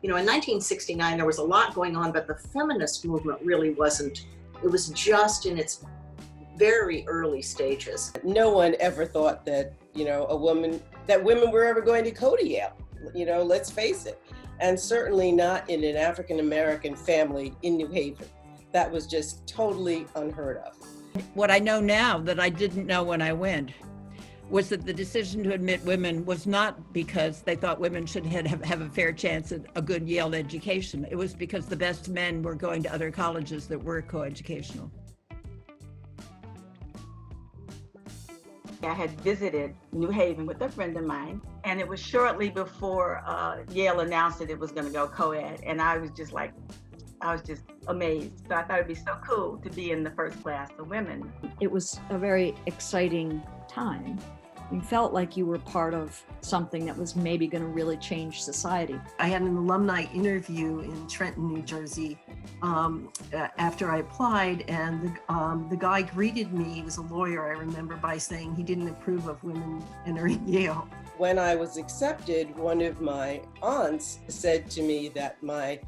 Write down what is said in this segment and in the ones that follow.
You know, in 1969, there was a lot going on, but the feminist movement really wasn't. It was just in its very early stages. No one ever thought that, that women were ever going to go to Yale. Let's face it. And certainly not in an African-American family in New Haven. That was just totally unheard of. What I know now that I didn't know when I went was that the decision to admit women was not because they thought women should have a fair chance at a good Yale education. It was because the best men were going to other colleges that were coeducational. I had visited New Haven with a friend of mine, and it was shortly before Yale announced that it was going to go co-ed, and I was just amazed. So I thought it'd be so cool to be in the first class of women. It was a very exciting time. You felt like you were part of something that was maybe going to really change society. I had an alumni interview in Trenton, New Jersey, after I applied, and the guy greeted me. He was a lawyer, I remember, by saying he didn't approve of women entering Yale. When I was accepted, one of my aunts said to me that my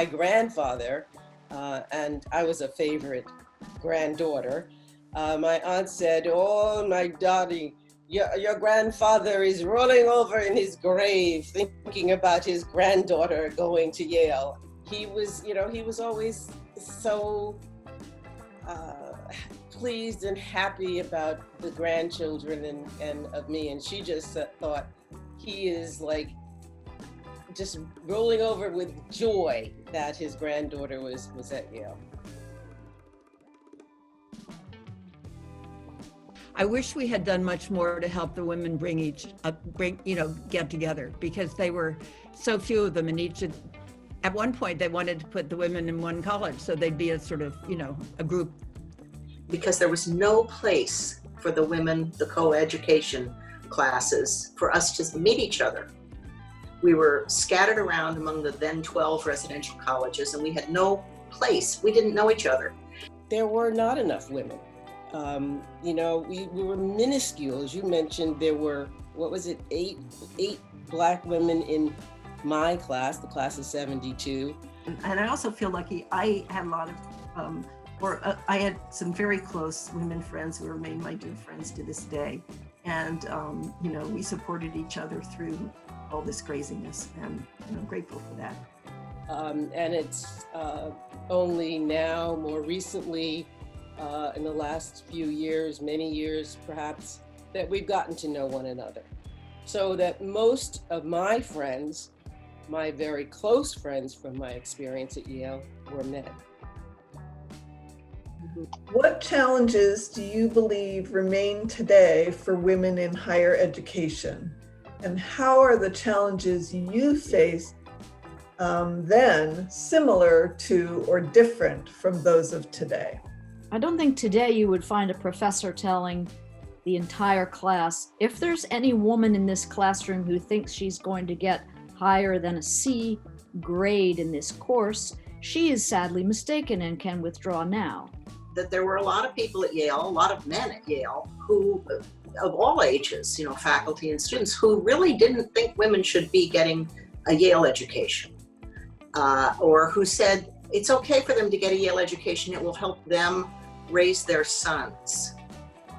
grandfather, and I was a favorite granddaughter, my aunt said, "Oh, my daughter, your grandfather is rolling over in his grave thinking about his granddaughter going to Yale." He was always so pleased and happy about the grandchildren and of me. And she just thought he is like just rolling over with joy that his granddaughter was at Yale. I wish we had done much more to help the women get together, because they were so few of them, and at one point they wanted to put the women in one college so they'd be a sort of, a group. Because there was no place for the women, the co-education classes, for us to meet each other. We were scattered around among the then 12 residential colleges, and we had no place. We didn't know each other. There were not enough women. We were minuscule. As you mentioned, there were, eight Black women in my class, the class of 72. And I also feel lucky. I had a lot of, I had some very close women friends who remain my dear friends to this day. And, we supported each other through all this craziness, and I'm grateful for that. And it's only now, more recently, in the last few years, many years perhaps, that we've gotten to know one another. So that most of my friends, my very close friends from my experience at Yale, were men. What challenges do you believe remain today for women in higher education? And how are the challenges you faced then similar to or different from those of today? I don't think today you would find a professor telling the entire class, if there's any woman in this classroom who thinks she's going to get higher than a C grade in this course, she is sadly mistaken and can withdraw now. That there were a lot of people at Yale, a lot of men at Yale, who, of all ages, faculty and students, who really didn't think women should be getting a Yale education, or who said it's okay for them to get a Yale education, it will help them raise their sons.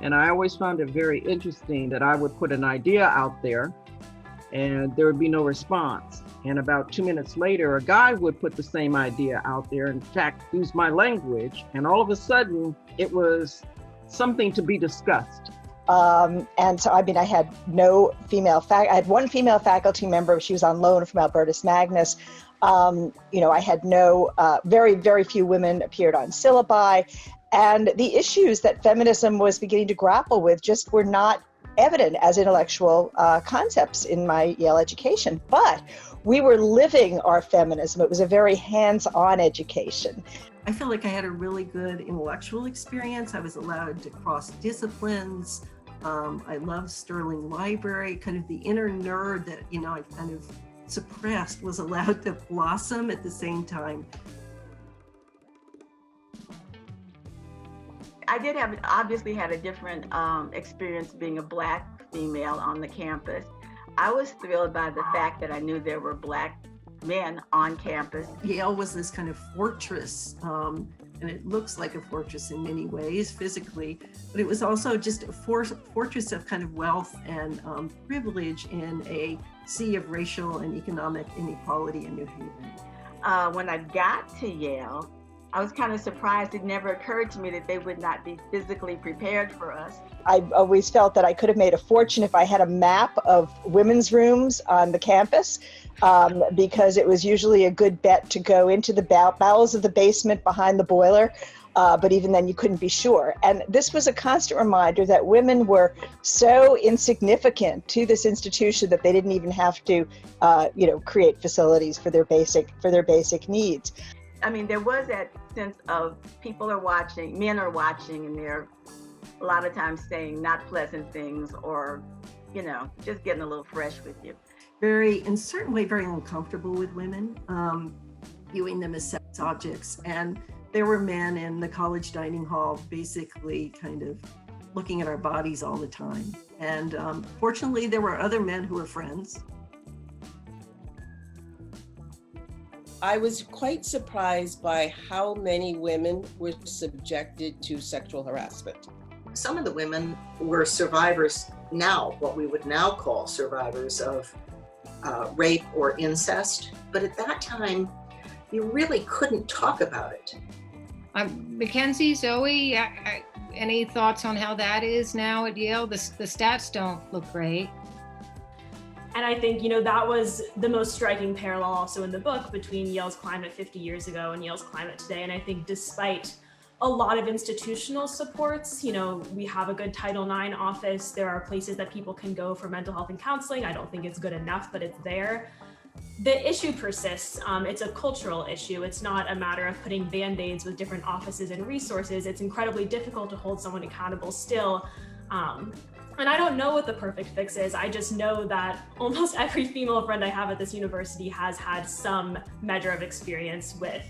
And I always found it very interesting that I would put an idea out there and there would be no response. And about 2 minutes later, a guy would put the same idea out there, in fact, use my language, and all of a sudden it was something to be discussed. And so, I had no female I had one female faculty member. She was on loan from Albertus Magnus. I had no, very, very few women appeared on syllabi. And the issues that feminism was beginning to grapple with just were not evident as intellectual concepts in my Yale education. But we were living our feminism. It was a very hands-on education. I feel like I had a really good intellectual experience. I was allowed to cross disciplines. I loved Sterling Library. Kind of the inner nerd that, I kind of suppressed was allowed to blossom at the same time. I did obviously had a different experience being a Black female on the campus. I was thrilled by the fact that I knew there were Black men on campus. Yale was this kind of fortress, and it looks like a fortress in many ways physically, but it was also just a fortress of kind of wealth and privilege in a sea of racial and economic inequality in New Haven. When I got to Yale, I was kind of surprised. It never occurred to me that they would not be physically prepared for us. I always felt that I could have made a fortune if I had a map of women's rooms on the campus, because it was usually a good bet to go into the bowels of the basement behind the boiler. But even then you couldn't be sure. And this was a constant reminder that women were so insignificant to this institution that they didn't even have to, create facilities for their basic needs. I mean, there was that sense of people are watching, men are watching, and they're a lot of times saying not pleasant things or, just getting a little fresh with you. In certain way, very uncomfortable with women, viewing them as sex objects. And there were men in the college dining hall basically kind of looking at our bodies all the time. And fortunately, there were other men who were friends. I was quite surprised by how many women were subjected to sexual harassment. Some of the women were survivors now, what we would now call survivors of rape or incest. But at that time, you really couldn't talk about it. Mackenzie, Zoe, any thoughts on how that is now at Yale? The stats don't look great. And I think, that was the most striking parallel also in the book between Yale's climate 50 years ago and Yale's climate today. And I think despite a lot of institutional supports, we have a good Title IX office. There are places that people can go for mental health and counseling. I don't think it's good enough, but it's there. The issue persists. It's a cultural issue. It's not a matter of putting Band-Aids with different offices and resources. It's incredibly difficult to hold someone accountable still. And I don't know what the perfect fix is. I just know that almost every female friend I have at this university has had some measure of experience with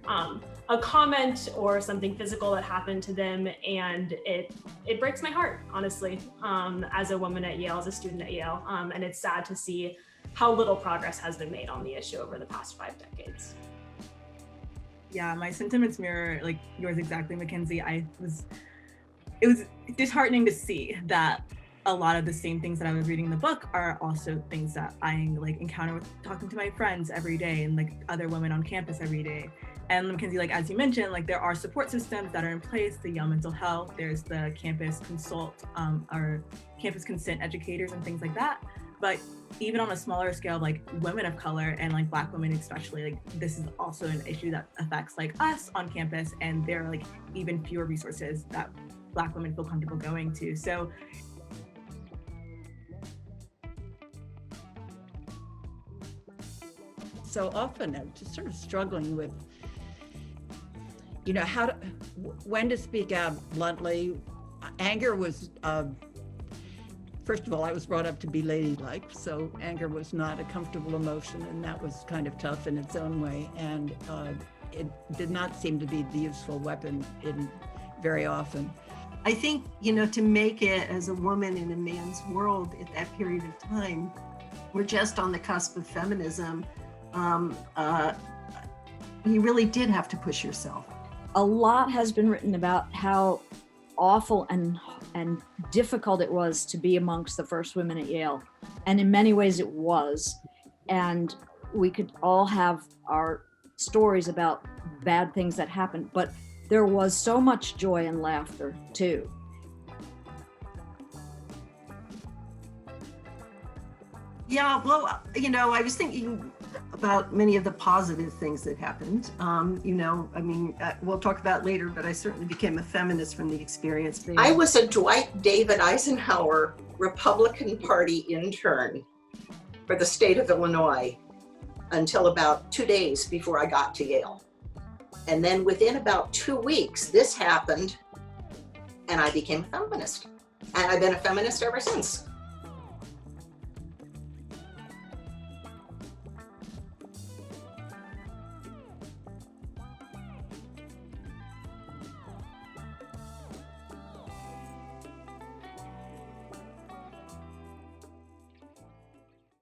a comment or something physical that happened to them. And it breaks my heart, honestly, as a woman at Yale, as a student at Yale. And it's sad to see how little progress has been made on the issue over the past 5 decades. Yeah, my sentiments mirror like yours exactly, Mackenzie. It was disheartening to see that a lot of the same things that I was reading in the book are also things that I encounter with talking to my friends every day and other women on campus every day. And Mackenzie, as you mentioned, there are support systems that are in place, the Yale Mental Health, there's the campus consult, or campus consent educators and things like that. But even on a smaller scale, women of color and Black women especially, this is also an issue that affects us on campus, and there are even fewer resources that Black women feel comfortable going to. So often I'm just sort of struggling with, when to speak out bluntly. Anger was, first of all, I was brought up to be ladylike, so anger was not a comfortable emotion, and that was kind of tough in its own way. And it did not seem to be the useful weapon very often. I think, to make it as a woman in a man's world at that period of time, we're just on the cusp of feminism. You really did have to push yourself. A lot has been written about how awful and difficult it was to be amongst the first women at Yale. And in many ways it was. And we could all have our stories about bad things that happened, but there was so much joy and laughter too. Yeah, well, I was thinking about many of the positive things that happened. We'll talk about later, but I certainly became a feminist from the experience. I was a Dwight David Eisenhower Republican Party intern for the state of Illinois until about 2 days before I got to Yale. And then within about 2 weeks, this happened, and I became a feminist. And I've been a feminist ever since.